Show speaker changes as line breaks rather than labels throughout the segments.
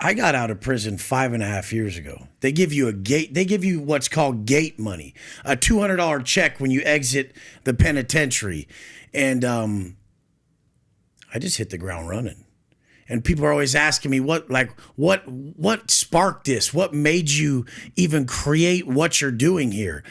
I got out of prison 5.5 years ago. They give you they give you what's called gate money, a $200 check when you exit the penitentiary. And I just hit the ground running. And people are always asking me what sparked this? What made you even create what you're doing here?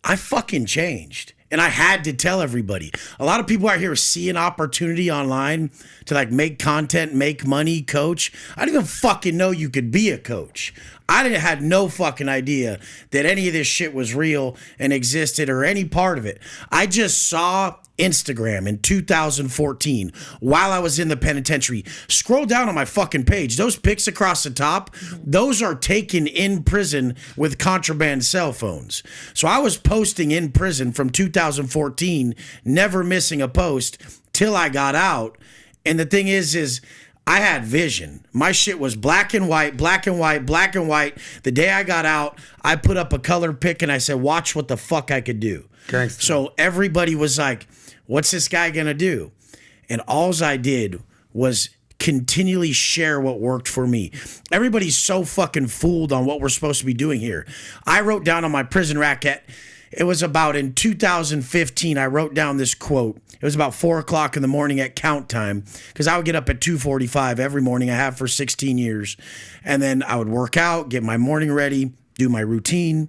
I fucking changed. And I had to tell everybody. A lot of people out here see an opportunity online to like make content, make money, coach. I didn't even fucking know you could be a coach. Had no fucking idea that any of this shit was real and existed or any part of it. I just saw Instagram in 2014 while I was in the penitentiary. Scroll down on my fucking page. Those pics across the top, those are taken in prison with contraband cell phones. So I was posting in prison from 2014, never missing a post till I got out. And the thing is I had vision. My shit was black and white, black and white, black and white. The day I got out, I put up a color pic and I said, watch what the fuck I could do. Gangster. So everybody was like, what's this guy gonna do? And alls I did was continually share what worked for me. Everybody's so fucking fooled on what we're supposed to be doing here. I wrote down on my prison rack it was about in 2015, I wrote down this quote. It was about 4 o'clock in the morning at count time because I would get up at 2:45 every morning. I have for 16 years. And then I would work out, get my morning ready, do my routine.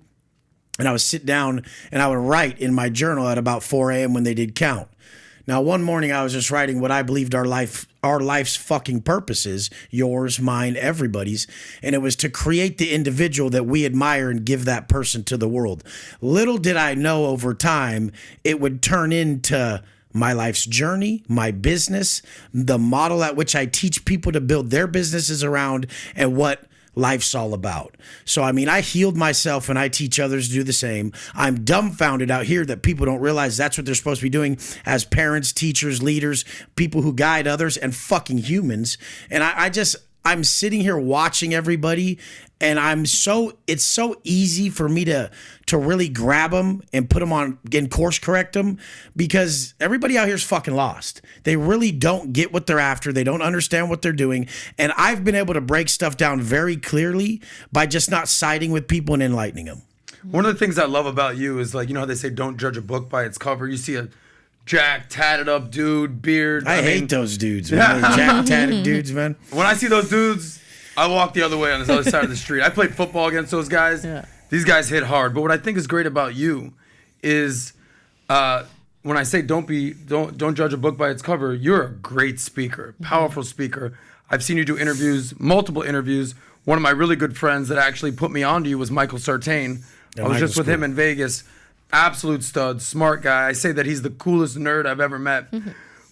And I would sit down and I would write in my journal at about 4 a.m. when they did count. Now, one morning I was just writing what I believed our life's fucking purpose is, yours, mine, everybody's. And it was to create the individual that we admire and give that person to the world. Little did I know over time it would turn into my life's journey, my business, the model at which I teach people to build their businesses around, and what life's all about. So, I mean, I healed myself and I teach others to do the same. I'm dumbfounded out here that people don't realize that's what they're supposed to be doing as parents, teachers, leaders, people who guide others, and fucking humans. And I'm sitting here watching everybody, and it's so easy for me to really grab them and put them on and course correct them, because everybody out here is fucking lost. They really don't get what they're after. They don't understand what they're doing. And I've been able to break stuff down very clearly by just not siding with people and enlightening them.
One of the things I love about you is, like, you know how they say don't judge a book by its cover? You see a jacked, tatted up dude, beard.
I hate those dudes, man. Those jacked, tatted dudes, man.
When I see those dudes, I walk the other way on this other side of the street. I played football against those guys. Yeah. These guys hit hard. But what I think is great about you is when I say don't judge a book by its cover, you're a great speaker, powerful speaker. I've seen you do interviews, multiple interviews. One of my really good friends that actually put me onto you was Michael Sartain. I was just with him in Vegas. Absolute stud, smart guy. I say that he's the coolest nerd I've ever met.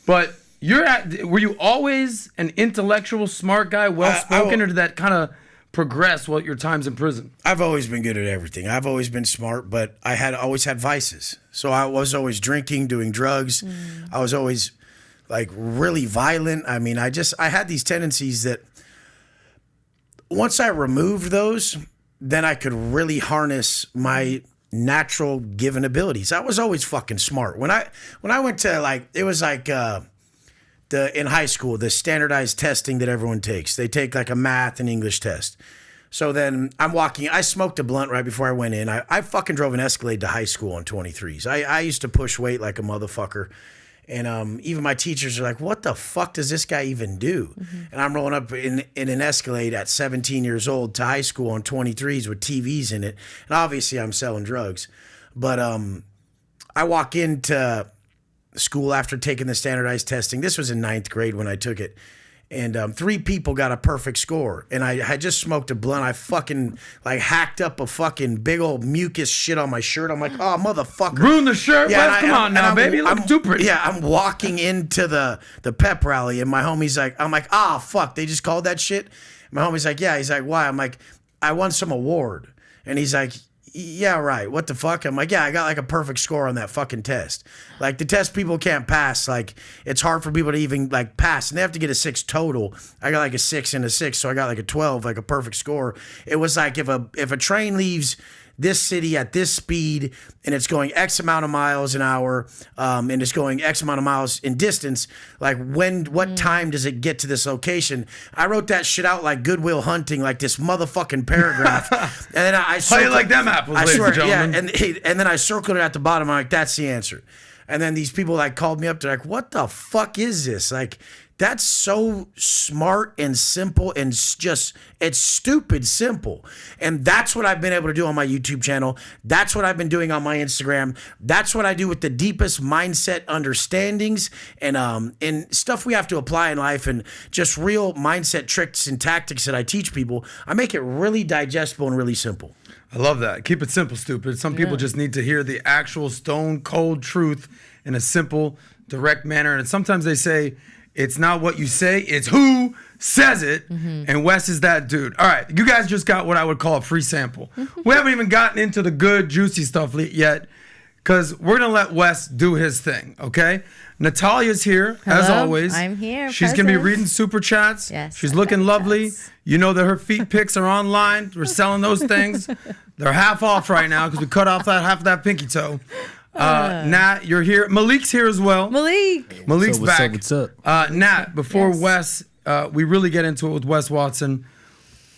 But were you always an intellectual, smart guy, well-spoken, or did that kind of progress while your times in prison?
I've always been good at everything. I've always been smart, but I always had vices. So I was always drinking, doing drugs. I was always like really violent. I mean, I had these tendencies that once I removed those, then I could really harness my natural given abilities. I was always fucking smart. When I went to in high school, the standardized testing that everyone takes. They take like a math and English test. So then I smoked a blunt right before I went in. I fucking drove an Escalade to high school on 23s. I used to push weight like a motherfucker. And even my teachers are like, what the fuck does this guy even do? And I'm rolling up in an Escalade at 17 years old to high school on 23s with TVs in it. And obviously I'm selling drugs. But I walk into school after taking the standardized testing. This was in 9th grade when I took it. And 3 people got a perfect score. And I had just smoked a blunt. I fucking like hacked up a fucking big old mucus shit on my shirt. I'm like, oh, motherfucker.
Ruin the shirt? Yeah, come on now, baby. You look too pretty.
Yeah, I'm walking into the pep rally and my homie's like, I'm like, oh, fuck. They just called that shit? My homie's like, yeah. He's like, why? I'm like, I won some award. And he's like, yeah, right. What the fuck? I'm like, yeah, I got like a perfect score on that fucking test. Like the test people can't pass. Like it's hard for people to even like pass, and they have to get a 6 total. I got like a 6 and a 6, so I got like a 12, like a perfect score. It was like if a train leaves this city at this speed, and it's going X amount of miles an hour, and it's going X amount of miles in distance. Like what time does it get to this location? I wrote that shit out like Goodwill Hunting, like this motherfucking paragraph. And then I
How you like them apples, ladies and gentlemen?
Yeah, and then I circled it at the bottom. I'm like, that's the answer. And then these people like called me up. They're like, what the fuck is this? Like, that's so smart and simple and it's stupid simple. And that's what I've been able to do on my YouTube channel. That's what I've been doing on my Instagram. That's what I do with the deepest mindset understandings and stuff we have to apply in life, and just real mindset tricks and tactics that I teach people. I make it really digestible and really simple.
I love that. Keep it simple, stupid. Some people just need to hear the actual stone cold truth in a simple, direct manner. And sometimes they say, it's not what you say, it's who says it. And Wes is that dude. All right, you guys just got what I would call a free sample. We haven't even gotten into the good, juicy stuff yet, because we're going to let Wes do his thing, okay? Natalia's here, as always.
I'm here.
She's going to be reading super chats.
Yes,
she's looking lovely.
chats.
You know that her feet pics are online. We're selling those things. They're half off right now because we cut off that half of that pinky toe. Nat, you're here. Malik's here as well. Malik's back.
What's up?
Nat, before Wes, we really get into it with Wes Watson.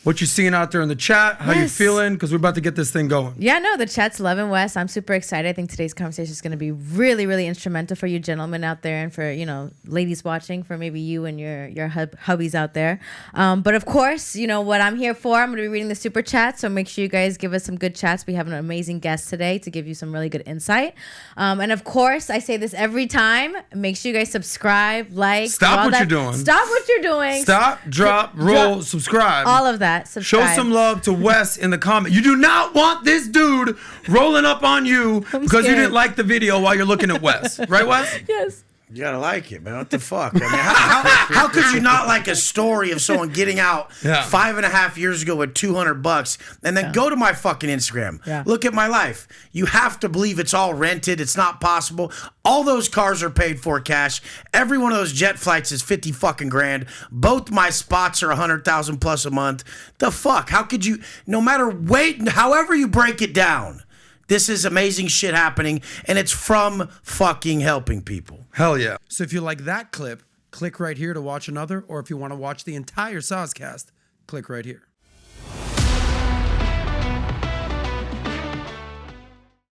What you seeing out there in the chat? How you feeling? Because we're about to get this thing going.
Yeah, no, the chat's loving Wes. I'm super excited. I think today's conversation is going to be really, really instrumental for you gentlemen out there, and for, you know, ladies watching, for maybe you and your hubbies out there. But of course, you know what I'm here for. I'm going to be reading the super chat, so make sure you guys give us some good chats. We have an amazing guest today to give you some really good insight. And of course, I say this every time. Make sure you guys subscribe, like.
Stop what you're doing.
Stop what you're doing.
Stop, drop, roll, subscribe.
All of that. Subscribe.
Show some love to Wes in the comment. You do not want this dude rolling up on you because you didn't like the video while you're looking at Wes. Right, Wes?
Yes.
You gotta like it, man. What the fuck? I mean, how could you not like a story of someone getting out 5.5 years ago with $200 and then go to my fucking Instagram?
Yeah.
Look at my life. You have to believe it's all rented. It's not possible. All those cars are paid for cash. Every one of those jet flights is 50 fucking grand. Both my spots are 100,000 plus a month. The fuck? How could you? No matter however you break it down, this is amazing shit happening, and it's from fucking helping people.
Hell yeah. So if you like that clip, click right here to watch another, or if you want to watch the entire SOSCAST, click right here.